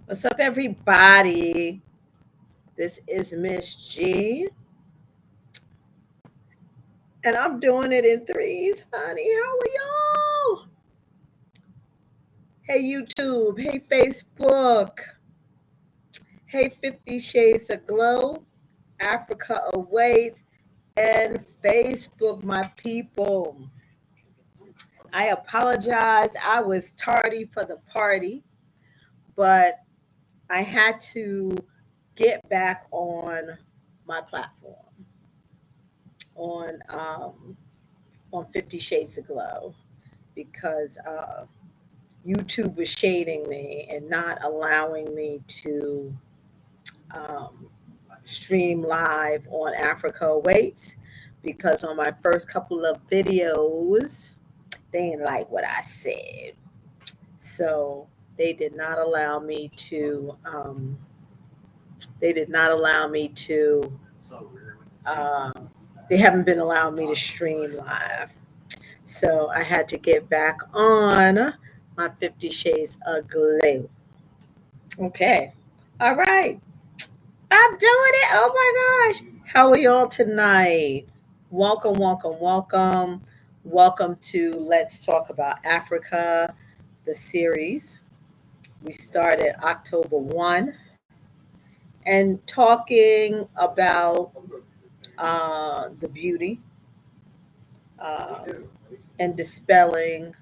What's up, everybody? This is Miss G, and I'm doing it in threes, honey. How are y'all? Hey, YouTube. Hey, Facebook. Hey, 50 Shades of Glow. Africa awaits, and Facebook, my people. I apologize. I was tardy for the party, but I had to get back on my platform on um, on 50 Shades of Glow because YouTube was shading me and not allowing me to um, stream live on Africa Awaits because on my first couple of videos, they didn't like what I said. So they did not allow me to, they did not allow me to, uh, they haven't been allowing me to stream live. So I had to get back on my 50 Shades of Glow. Okay. All right. I'm doing it. Oh my gosh. How are y'all tonight? Welcome, welcome, welcome. Welcome to Let's Talk About Africa, the series. We started October 1 and talking about the beauty um, and discovering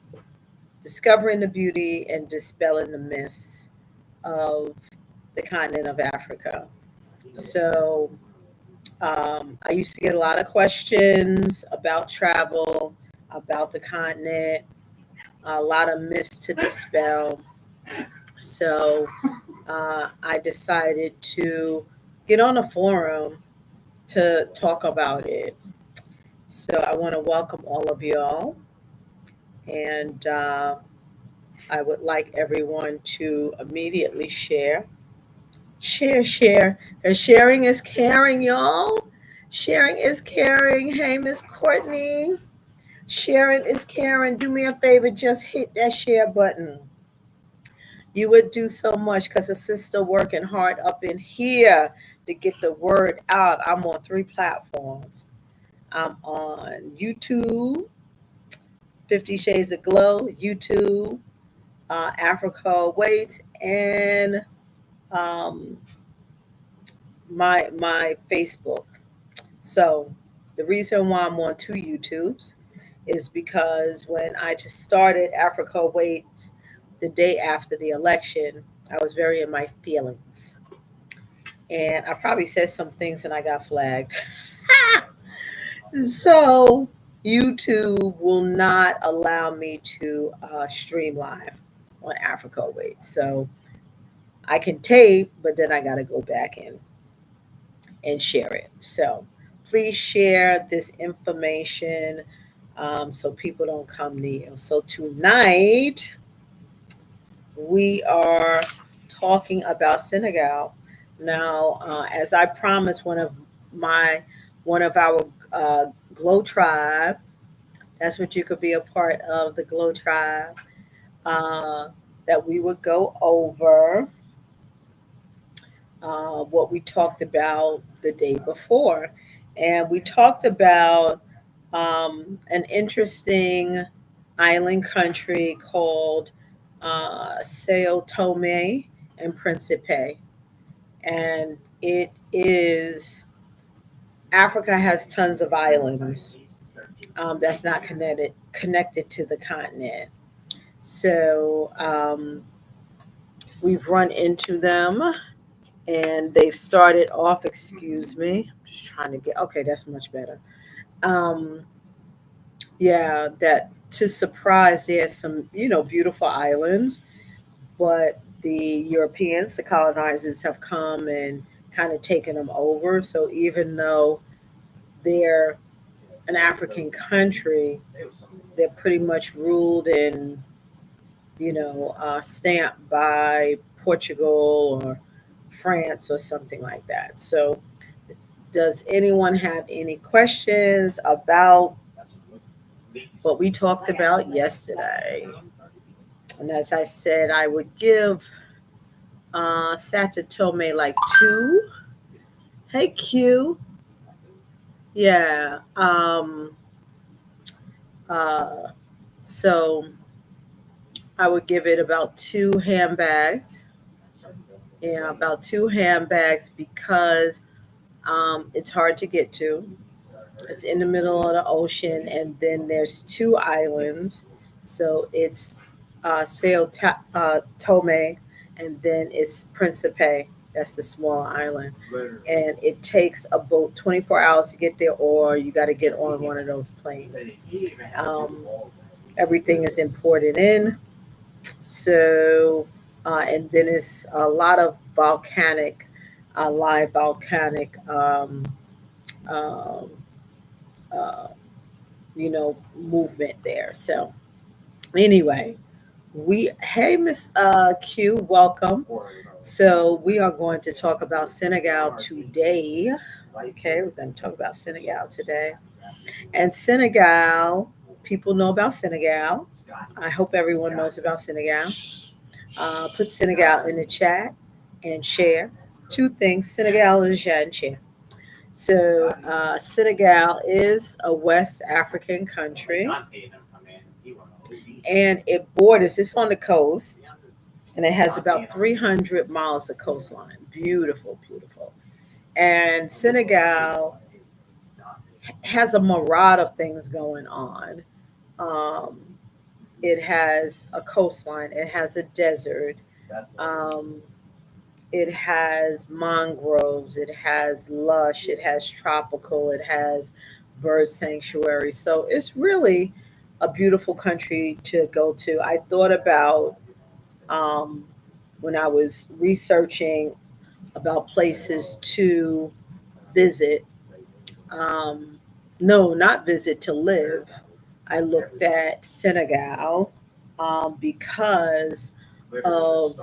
the beauty and dispelling the myths of the continent of Africa. So I used to get a lot of questions about travel, about the continent, a lot of myths to dispel. So I decided to get on a forum to talk about it. So I want to welcome all of y'all, and I would like everyone to immediately share. Share. Because sharing is caring, y'all. Sharing is caring. Hey, Miss Courtney. Sharing is caring. Do me a favor, just hit that share button. You would do so much because the sister working hard up in here to get the word out. I'm on three platforms. I'm on YouTube, 50 Shades of Glow, YouTube, Africa Waits, and um, my Facebook. So the reason why I'm on two YouTubes is because when I just started Africa Waits the day after the election, I was very in my feelings. And I probably said some things and I got flagged. So YouTube will not allow me to stream live on Africa Waits. So I can tape, but then I got to go back and share it. So please share this information so people don't come near. So tonight we are talking about Senegal. Now, as I promised, one of our Glow Tribe. That's what you could be a part of the Glow Tribe. Uh, that we would go over what we talked about the day before. And we talked about an interesting island country called Sao Tome and Principe. And it is, Africa has tons of islands that's not connected to the continent. So we've run into them and they've started off, excuse me, just trying to get, okay, that's much better. Um, yeah, that to surprise, there's some, beautiful islands, but the Europeans, the colonizers, have come and kind of taken them over. So even though they're an African country, they're pretty much ruled and, stamped by Portugal or France or something like that. So does anyone have any questions about what we talked about yesterday? And as I said, I would give Sata Tome like two. Hey Q. Yeah. Uh, so I would give it about two handbags. Yeah, about two handbags because it's hard to get to. It's in the middle of the ocean, and then there's two islands. So it's Tome, and then it's Principe. That's the small island. And it takes a boat 24 hours to get there, or you got to get on one of those planes. Um, Everything is imported in. So, and then it's a lot of volcanic, live volcanic, um, uh, movement there. So, anyway, hey, Miss Q, welcome. So, we are going to talk about Senegal today. Okay, we're going to talk about Senegal today. And Senegal, people know about Senegal. I hope everyone knows about Senegal. Put Senegal in the chat and share. Two things, Senegal in the chat and share. So, Senegal is a West African country, and it borders, it's on the coast, and it has about 300 miles of coastline. Beautiful, beautiful. And Senegal has a myriad of things going on. Um, it has a coastline, it has a desert, um, it has mangroves, it has lush, it has tropical, it has bird sanctuary. So it's really a beautiful country to go to. I thought about um, when I was researching about places to visit. Um, no, not visit, to live. I looked at Senegal because of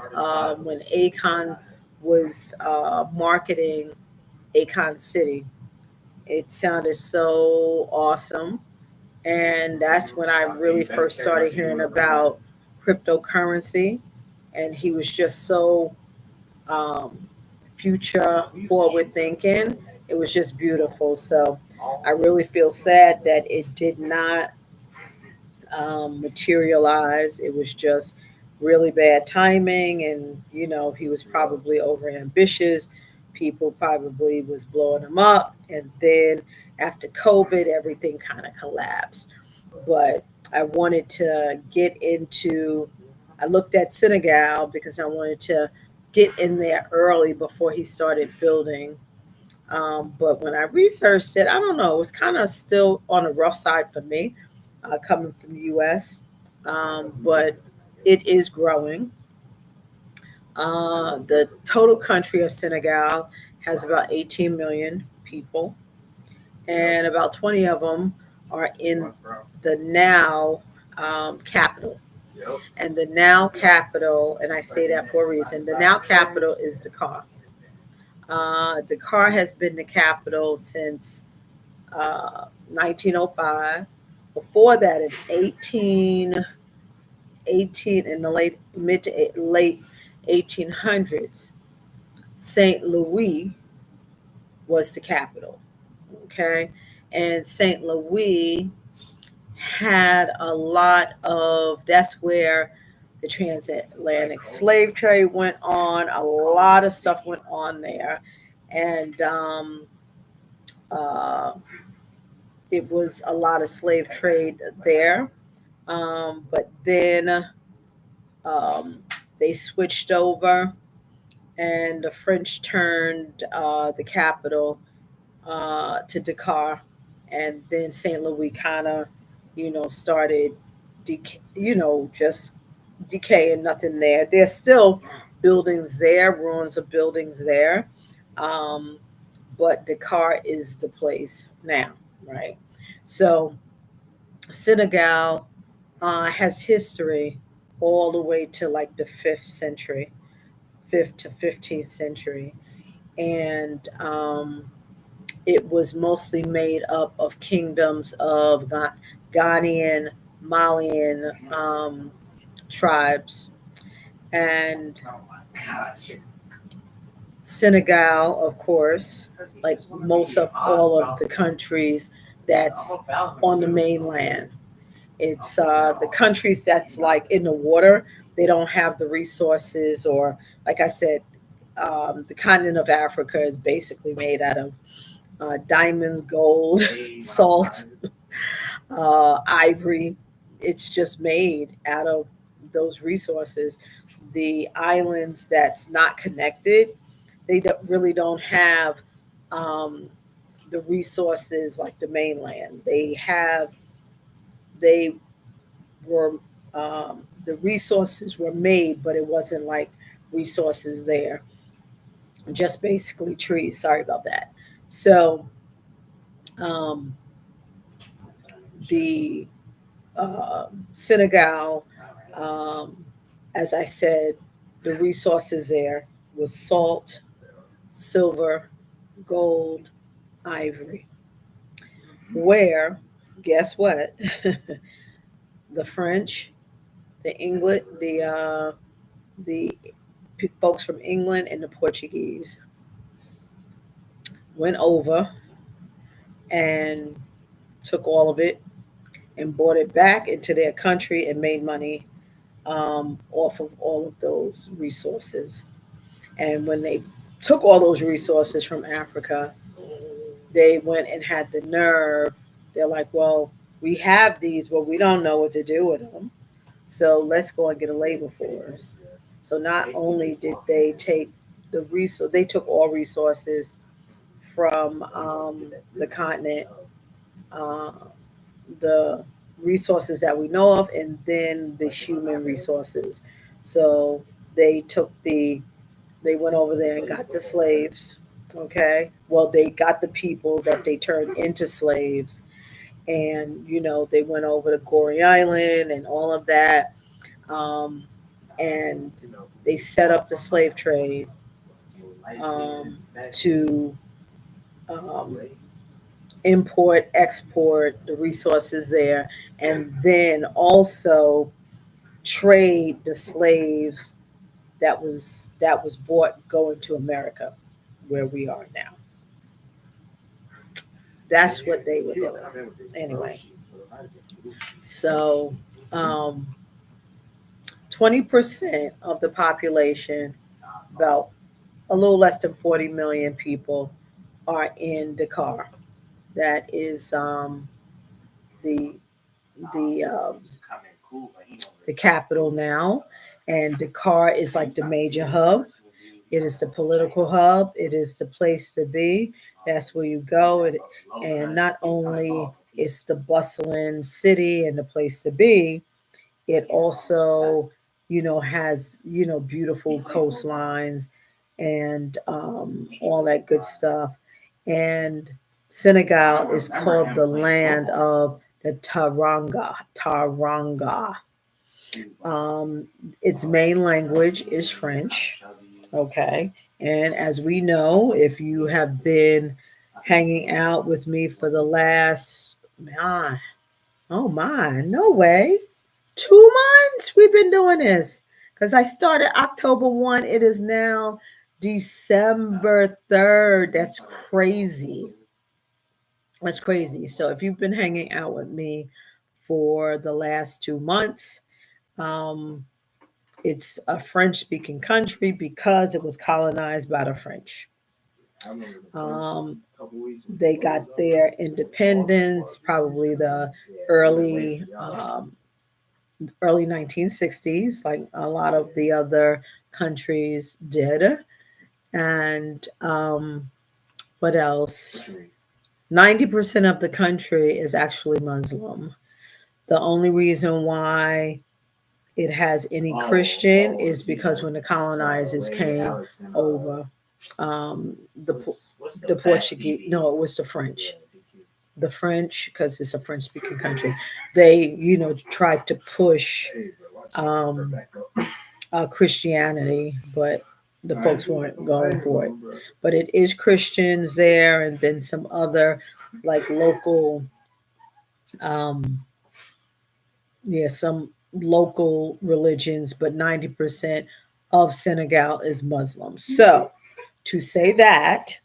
when Akon was marketing Akon City. It sounded so awesome. And that's when I really first started hearing about cryptocurrency. And he was just so um, future forward thinking. It was just beautiful. So I really feel sad that it did not materialize. It was just really bad timing, and he was probably over ambitious. People probably was blowing him up, and then after COVID, everything kind of collapsed. But I wanted to get into. I looked at Senegal because I wanted to get in there early before he started building. But when I researched it, I don't know, it was kind of still on the rough side for me, coming from the US. But it is growing. The total country of Senegal has about 18 million people, and about 20 of them are in the now capital. And the now capital, and I say that for a reason, the now capital is Dakar. Dakar has been the capital since 1905. Before that, in 18 in the late 1800s, St. Louis was the capital. Okay, and St. Louis had a lot of. That's where the transatlantic slave trade went on. A lot of stuff went on there, and uh, it was a lot of slave trade there. But then um, they switched over, and the French turned the capital to Dakar, and then St. Louis kind of, started, just decaying. Nothing there. There's still buildings there, ruins of buildings there, um, but Dakar is the place now, right? So Senegal has history all the way to like the fifth century, fifth to 15th century, and it was mostly made up of kingdoms of Ghanaian, Malian tribes, and Senegal, of course, like most of all of the countries that's on the mainland. It's the countries that's like in the water, they don't have the resources, or like I said, the continent of Africa is basically made out of diamonds, gold, salt, ivory. It's just made out of those resources. The islands that's not connected, they really don't have um, the resources like the mainland. They were, the resources were made, but it wasn't like resources there, just basically trees. Sorry about that. So um, the Senegal, um, as I said, the resources there was salt, silver, gold, ivory. Where, guess what? The French, the folks from England, and the Portuguese went over and took all of it and brought it back into their country and made money off of all of those resources. And when they took all those resources from Africa, they went and had the nerve. They're like, well, we have these, but we don't know what to do with them. So let's go and get a labor force. So not only did they take the resource, they took all resources from the continent, uh, the resources that we know of, and then the human resources. So they took they went over there and got the slaves. Okay. Well, they got the people that they turned into slaves. And, they went over to Gory Island and all of that. Um, and they set up the slave trade to um, import, export the resources there, and then also trade the slaves that was bought going to America, where we are now. That's what they were doing. Anyway, so 20% of the population, about a little less than 40 million people, are in Dakar. That is the the the capital now, and Dakar is like the major hub. It is the political hub. It is the place to be. That's where you go. And not only it's the bustling city and the place to be, it also, has, beautiful coastlines and all that good stuff. And Senegal is called the land of the Taranga. Taranga. Um, its main language is French. Okay. And as we know, if you have been hanging out with me for the last, oh my, no way, 2 months we've been doing this. Because I started October 1. It is now December 3rd. That's crazy. That's crazy. So if you've been hanging out with me for the last 2 months, um, it's a French speaking country because it was colonized by the French. Um, they got their independence probably the early early 1960s, like a lot of the other countries did. And what else? 90% of the country is actually Muslim. The only reason why it has any Christian is because when the colonizers came over, um, the the Portuguese, no, it was the French. The French, because it's a French speaking country, they, tried to push um, Christianity, but the folks weren't going for it. But it is Christians there, and then some other like local, um, yeah, some local religions, but 90% of Senegal is Muslim. So to say that.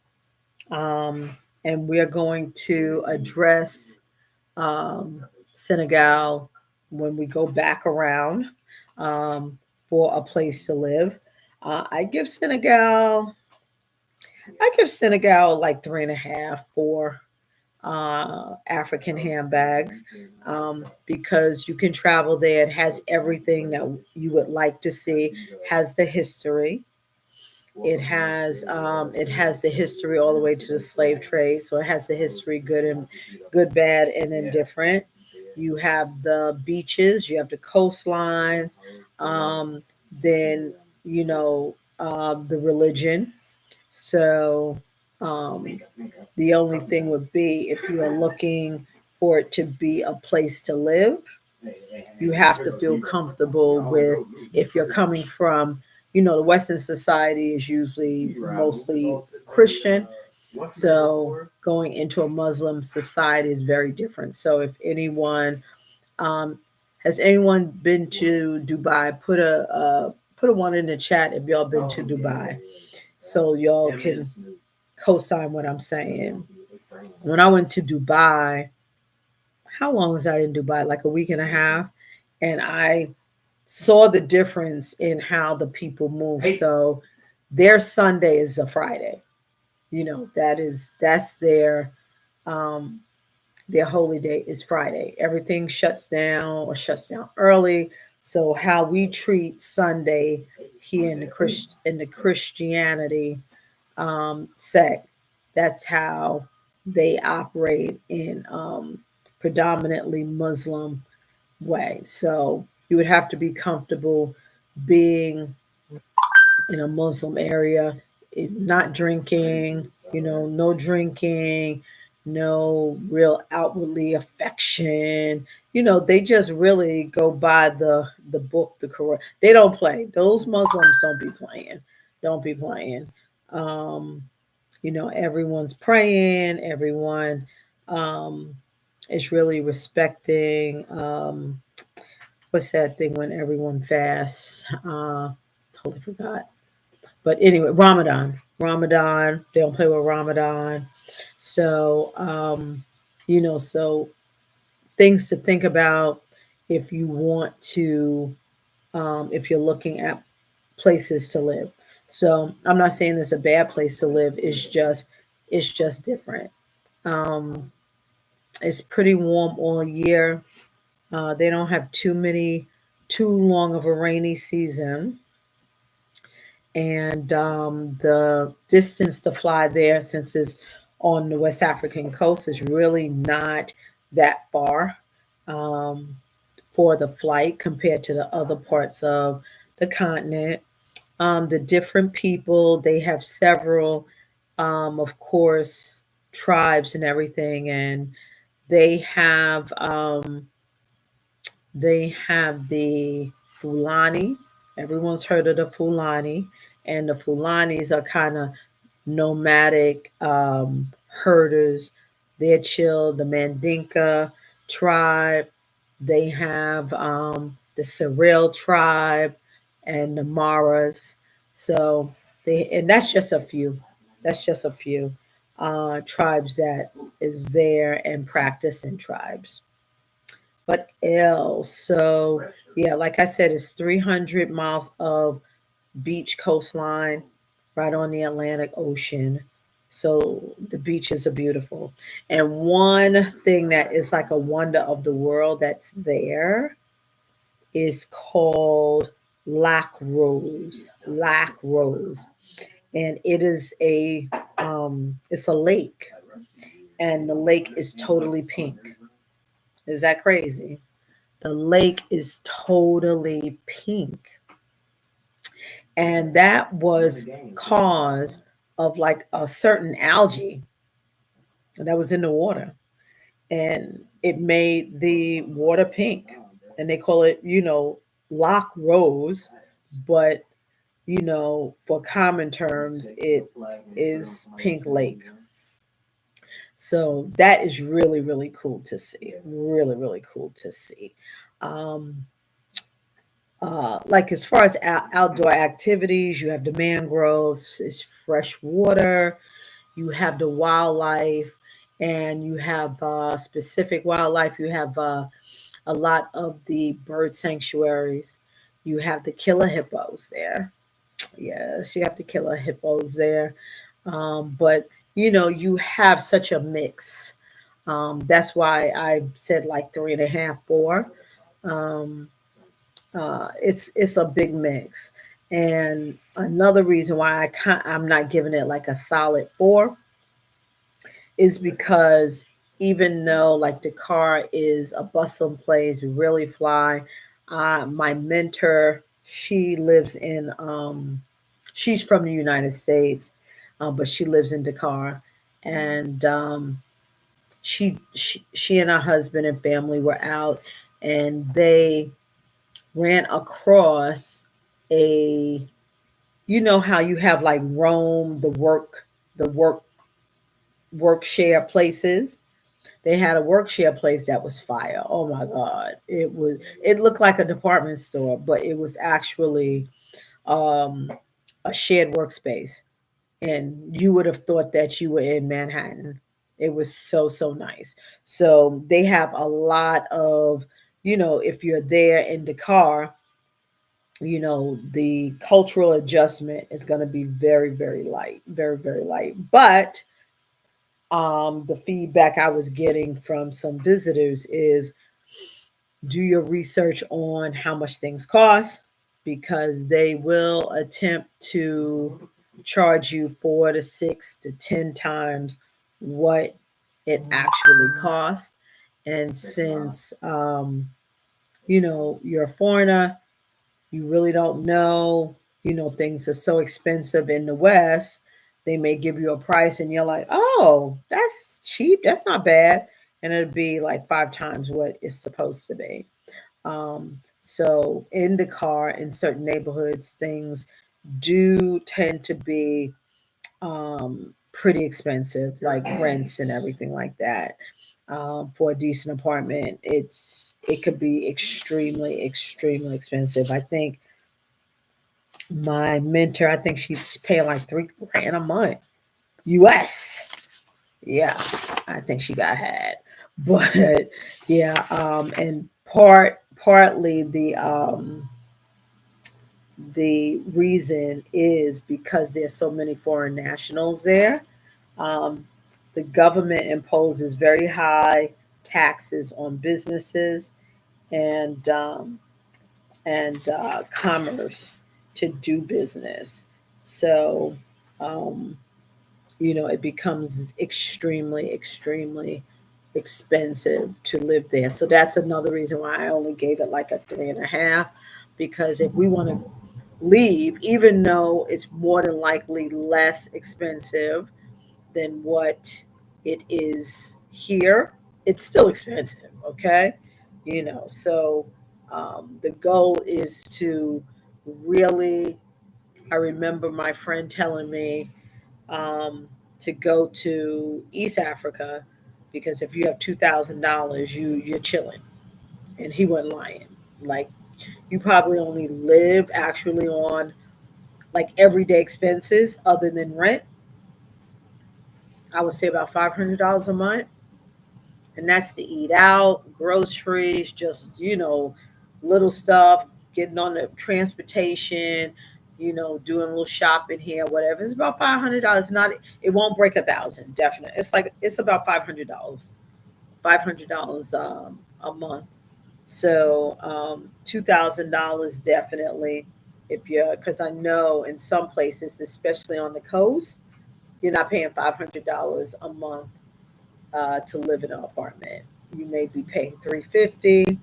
And we're going to address Senegal when we go back around um, for a place to live. I give Senegal, like 3.5, 4 African handbags because you can travel there. It has everything that you would like to see. Has the history. It has the history all the way to the slave trade. So it has the history, good, bad, and indifferent. You have the beaches. You have the coastlines. Then the religion. So the only thing would be if you are looking for it to be a place to live, you have to feel comfortable with if you're coming from, the Western society is usually mostly Christian. So going into a Muslim society is very different. So if anyone has anyone been to Dubai, put a one in the chat if y'all been to Dubai, so y'all can co-sign what I'm saying. When I went to Dubai, how long was I in Dubai? Like a week and a half. And I saw the difference in how the people move. So their Sunday is a Friday. That's um their holy day is Friday. Everything shuts down early. So how we treat Sunday here in the Christianity sect, that's how they operate in predominantly Muslim way. So you would have to be comfortable being in a Muslim area, not drinking, no drinking, no real outwardly affection. They just really go by the book, the Quran. They don't play. Those Muslims don't be playing. Don't be playing. Um, everyone's praying. Everyone um, is really respecting. What's that thing when everyone fasts? Totally forgot. But anyway, Ramadan. Ramadan. They don't play with Ramadan. So, so things to think about if you want to, if you're looking at places to live. So I'm not saying it's a bad place to live. It's just different. Um, it's pretty warm all year. They don't have too long of a rainy season. And the distance to fly there, since it's on the West African coast, is really not that far um, for the flight compared to the other parts of the continent. The different people, they have several, of course, tribes and everything, and they have um, they have the Fulani. Everyone's heard of the Fulani, and the Fulanis are kind of nomadic herders. They're chill. The Mandinka tribe. They have the Sorel tribe and the Maras. So and that's just a few. That's just a few tribes that is there and practicing tribes. But else, so yeah, like I said, it's 300 miles of beach coastline right on the Atlantic Ocean. So the beaches are beautiful. And one thing that is like a wonder of the world that's there is called Lac Rose. Lac Rose. And it's a lake. And the lake is totally pink. Is that crazy? The lake is totally pink. And that was cause of like a certain algae that was in the water. And it made the water pink. And they call it, Loch Rose. But, for common terms, it is Pink Lake. So that is really, really cool to see. Really, really cool to see. Um, Like as far as outdoor activities, you have the mangroves, it's fresh water, you have the wildlife, and you have specific wildlife. You have a lot of the bird sanctuaries. You have the killer hippos there. Yes, you have the killer hippos there. But you have such a mix. That's why I said like three and a half, four. Um, it's a big mix. And another reason why I'm not giving it like a solid four is because even though like the car is a bustling place, really fly. My mentor, she's from the United States, but she lives in Dakar, and she and her husband and family were out, and they ran across a, how you have like Rome, the work share places. They had a work share place that was fire. Oh my God. It looked like a department store, but it was actually um, a shared workspace. And you would have thought that you were in Manhattan. It was so, so nice. So they have a lot of, if you're there in the car, the cultural adjustment is going to be very, very light, very, very light. But the feedback I was getting from some visitors is do your research on how much things cost, because they will attempt to charge you 4 to 6 to 10 times what it actually costs. And since you're a foreigner, you really don't know, things are so expensive in the West. They may give you a price and you're like, oh, that's cheap, that's not bad, and it'll be like 5 times what it's supposed to be. So in the car, in certain neighborhoods, things do tend to be pretty expensive, like rents and everything like that. For a decent apartment, it could be extremely, extremely expensive. I think my mentor, I think she's paying like 3 grand a month, US. Yeah, I think she got had, but yeah, and partly the reason is because there's so many foreign nationals there. Um, the government imposes very high taxes on businesses and commerce to do business. So, um, it becomes extremely, extremely expensive to live there. So that's another reason why I only gave it like a three and a half. Because if we want to leave, even though it's more than likely less expensive than what it is here, it's still expensive. Okay. So the goal is to really, I remember my friend telling me um, to go to East Africa, because if you have $2,000, you're chilling, and he wasn't lying. Like, you probably only live actually on like everyday expenses other than rent. I would say about $500 a month, and that's to eat out, groceries, just little stuff, getting on the transportation, doing a little shopping here, whatever. It's about $500. Not, it won't break 1,000. Definitely, it's about $500. $500 a month. So $2,000 definitely. If you're, because I know in some places, especially on the coast, you're not paying $500 a month to live in an apartment. You may be paying 350,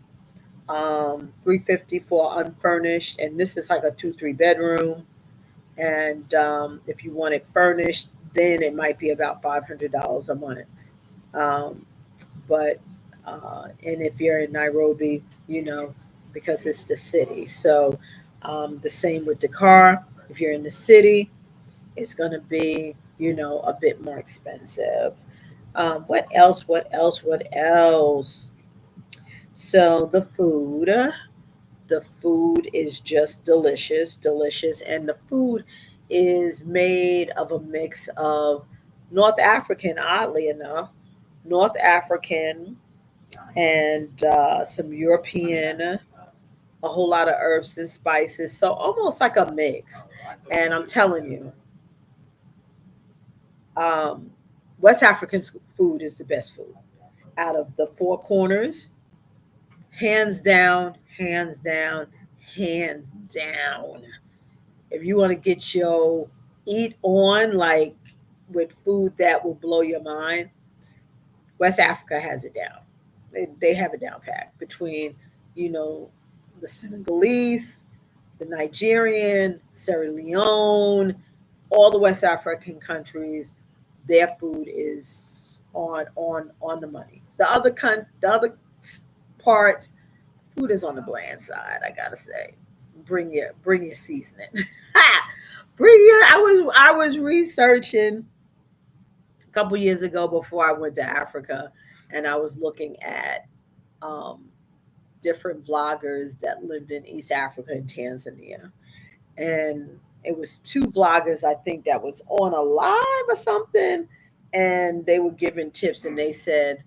350 for unfurnished, and this is like a 2 3 bedroom. And if you want it furnished, then it might be about $500 a month. Um, but and if you're in Nairobi, because it's the city. So the same with the car. If you're in the city, it's going to be a bit more expensive. What else? What else? What else? So the food. the food is just delicious, delicious. And the food is made of a mix of North African, oddly enough, North African and some European, a whole lot of herbs and spices. So almost like a mix. And I'm telling you, um, West African food is the best food out of the four corners, hands down, hands down, hands down. If you want to get your eat on like with food that will blow your mind, West Africa has it down. They have it down pat between, you know, the Senegalese, the Nigerian, Sierra Leone, all the West African countries. Their food is on the money. The other parts, food is on the bland side. I gotta say, bring your seasoning. Bring your. I was researching a couple years ago before I went to Africa, and I was looking at um, different vloggers that lived in East Africa and Tanzania, and it was two vloggers I think that was on a live or something, and they were giving tips, and they said,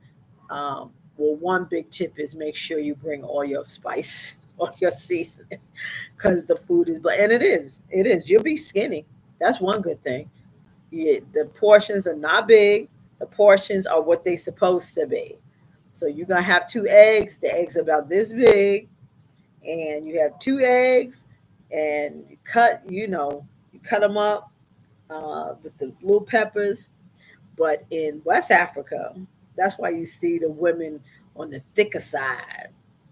well, one big tip is make sure you bring all your spices, all your seasonings, because the food is, and it is. You'll be skinny. That's one good thing. The portions are not big. The portions are what they supposed to be. So you're gonna have two eggs. The eggs are about this big, and you have two eggs, and you cut them up with the little peppers. But in West Africa, that's why you see the women on the thicker side.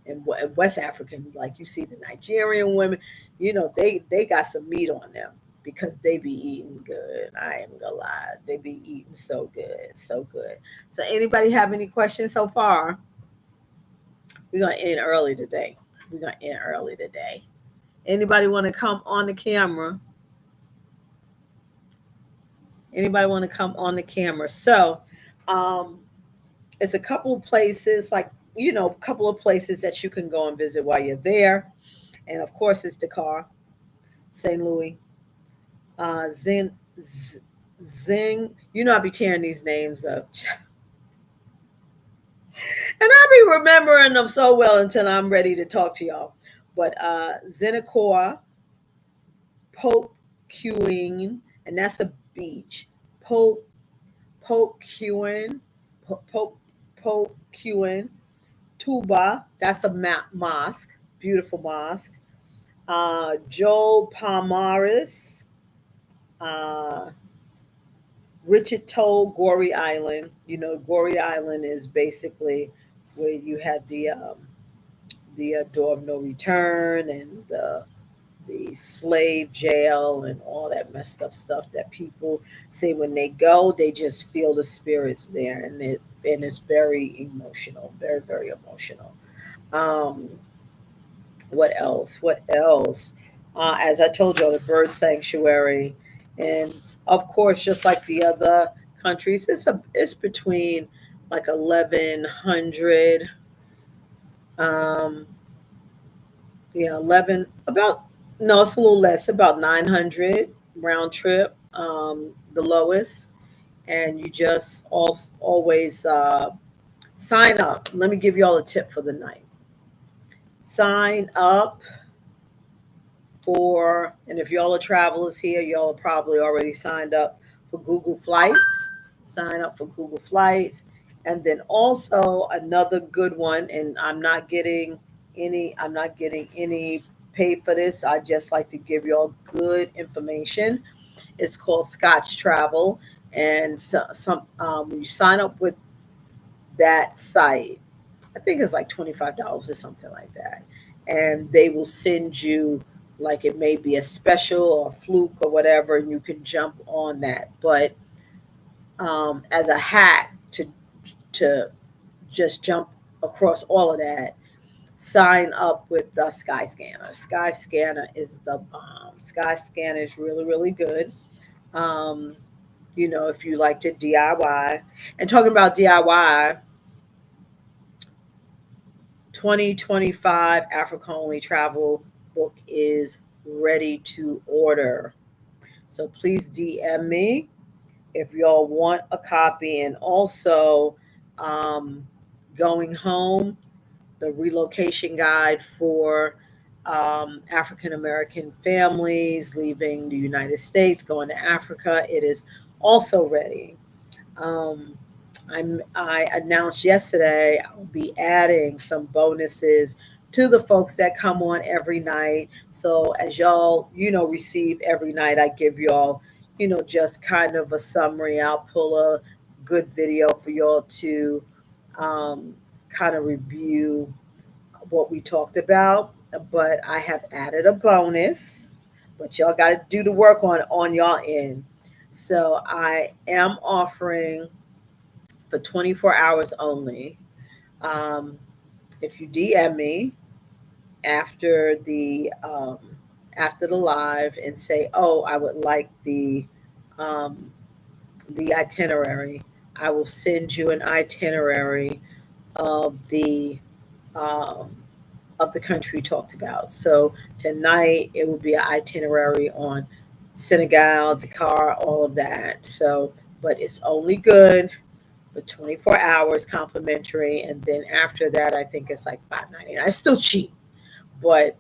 In West African, like you see the Nigerian women, they got some meat on them because they be eating good. I ain't gonna lie, they be eating so good, so good. So anybody have any questions so far? We're gonna end early today. We're gonna end early today. Anybody want to come on the camera? Anybody want to come on the camera? So, um, it's a couple of places, like, a couple of places that you can go and visit while you're there. And of course, it's Dakar, St. Louis, Zin, Zing. I be tearing these names up. And I be remembering them so well until I'm ready to talk to y'all. But Zenikoa, Pope Queuing, and that's the beach. Pope Pope Queuing, Pope Pope Queuing, Tuba, that's a mosque, beautiful mosque. Joe Palmaris, uh, Richard Toll, Goree Island. Goree Island is basically where you had the door of no return and the slave jail and all that messed up stuff that people say when they go, they just feel the spirits there, and it's very emotional, very very emotional. Um, what else? What else? As I told you, the bird sanctuary, and of course, just like the other countries, it's between like 1100. Um, yeah, 11 about no, it's a little less, about 900 round trip, the lowest, and you just always sign up. Let me give you all a tip for the night. Sign up and if y'all are travelers here, y'all are probably already signed up for Google Flights. Sign up for Google Flights. And then also another good one, and I'm not getting any paid for this. I just like to give y'all good information. It's called Scotch Travel. And when you sign up with that site, I think it's like $25 or something like that. And they will send you, like, it may be a special or a fluke or whatever, and you can jump on that. But as a hack to just jump across all of that, sign up with the Skyscanner. Skyscanner is the bomb. Skyscanner is really, really good. Um, if you like to DIY. And talking about DIY, 2025 Africa Only Travel book is ready to order. So please DM me if y'all want a copy. And also, um, Going Home, the relocation guide for African American families leaving the United States, going to Africa, it is also ready. Um, I announced yesterday I'll be adding some bonuses to the folks that come on every night. So as y'all, receive every night, I give y'all, just kind of a summary. I'll pull a good video for y'all to um, kind of review what we talked about. But I have added a bonus, but y'all got to do the work on y'all end. So I am offering for 24 hours only. Um, if you DM me after the live and say, "Oh, I would like um, the itinerary," I will send you an itinerary of um, the country we talked about. So tonight it will be an itinerary on Senegal, Dakar, all of that. So, but it's only good for 24 hours complimentary, and then after that I think it's like $5.99. It's still cheap, but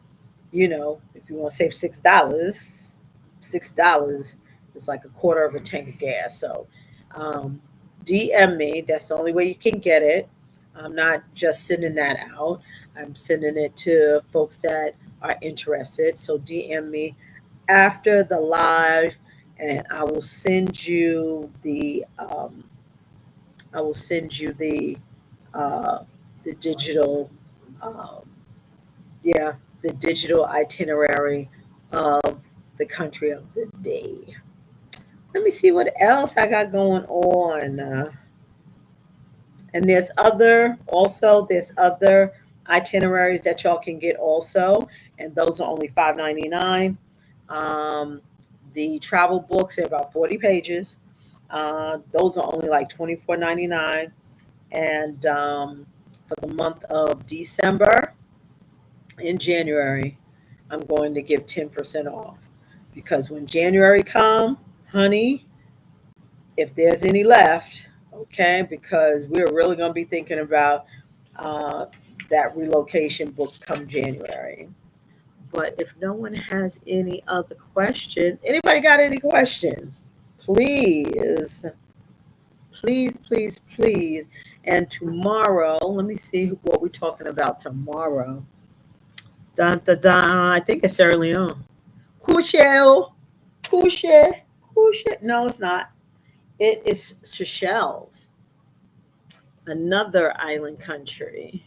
if you want to save $6 is like a quarter of a tank of gas. So um, DM me. That's the only way you can get it. I'm not just sending that out. I'm sending it to folks that are interested. So DM me after the live, and I will send you uh, the digital, um, yeah, the digital itinerary of the country of the day. Let me see what else I got going on. And there's other itineraries that y'all can get also, and those are only $5.99. Um, the travel books are about 40 pages. Those are only like $24.99. And for the month of December and January, I'm going to give 10% off, because when January come, honey, if there's any left, okay, because we're really going to be thinking about uh, that relocation book come January. But if no one has any other questions, anybody got any questions? Please, please, please, please. And tomorrow, let me see what we're talking about tomorrow. Dun, dun, dun. I think it's Sierra Leone. Couche, couche, couche. No, it's not. It is Seychelles, another island country.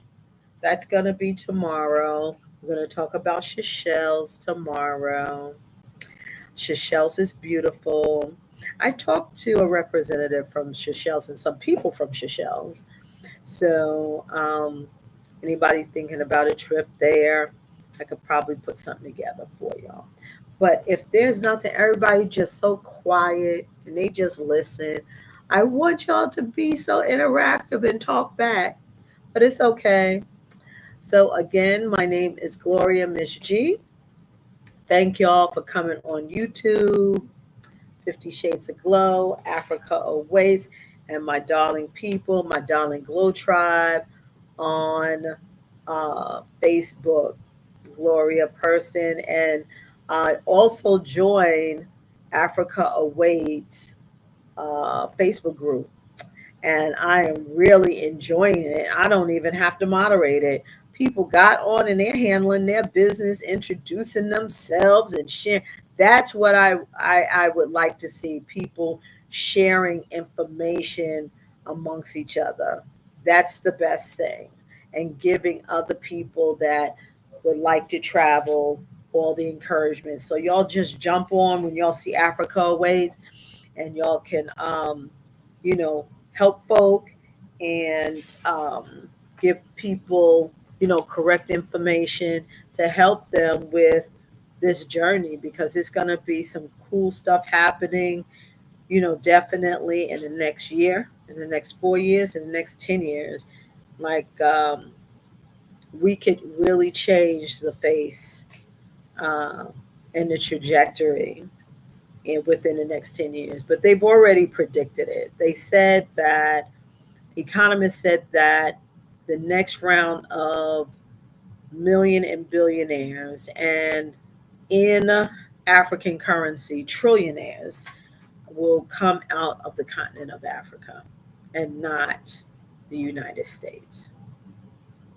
That's going to be tomorrow. We're going to talk about Seychelles tomorrow. Seychelles is beautiful. I talked to a representative from Seychelles and some people from Seychelles. So, anybody thinking about a trip there, I could probably put something together for y'all. But if there's nothing, everybody just so quiet and they just listen. I want y'all to be so interactive and talk back, but it's okay. So, again, my name is Gloria Miss G. Thank y'all for coming on YouTube. 50 Shades of Glow, Africa Awaits, and my darling people, my darling Glow Tribe on Facebook, Gloria Person, and also join Africa Awaits Facebook group, and I am really enjoying it. I don't even have to moderate it. People got on and they're handling their business, introducing themselves and sharing. That's what I would like to see, people sharing information amongst each other. That's the best thing. And giving other people that would like to travel all the encouragement. So y'all just jump on when y'all see Africa Awaits, and y'all can help folk, and give people correct information to help them with this journey, because it's going to be some cool stuff happening, definitely in the next year, in the next 4 years, in the next 10 years. Like we could really change the face um, and the trajectory within the next 10 years. But they've already predicted it. They said that, economists said that the next round of million and billionaires and in African currency, trillionaires will come out of the continent of Africa and not the United States,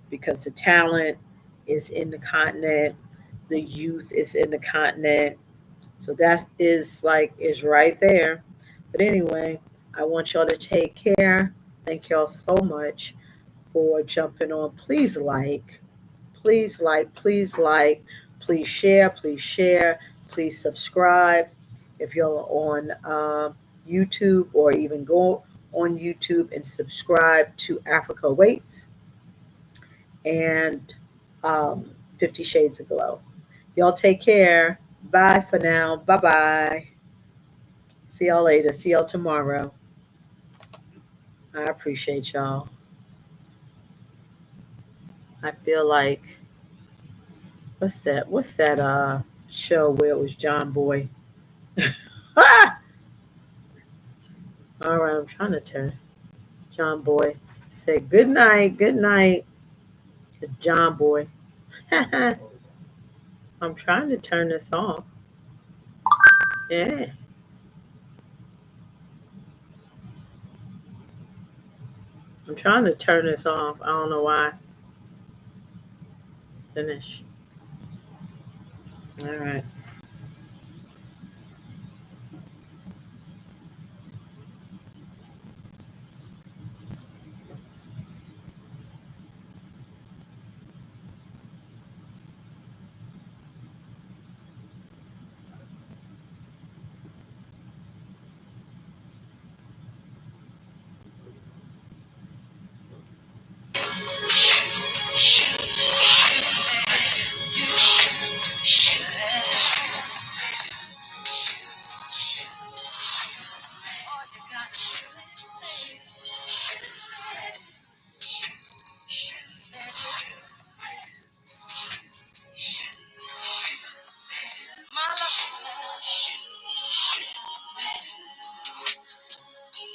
because the talent is in the continent, the youth is in the continent. So that is right there. But anyway, I want y'all to take care. Thank y'all so much for jumping on. Please like, please like, please share, please subscribe. If you're on YouTube, or even go on YouTube and subscribe to Africa Waits and 50 Shades of Glow. Y'all take care. Bye for now. Bye bye. See y'all later. See y'all tomorrow. I appreciate y'all. I feel like, what's that show where it was John Boy? Ah! All right, I'm trying to turn John Boy. Say good night to John Boy. I'm trying to turn this off. Yeah, I'm trying to turn this off. I don't know why. Finish. All right.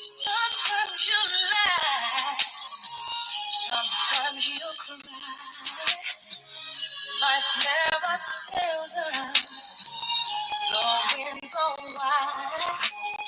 Sometimes you lie, sometimes you cry. Life never tells us the winds are wide.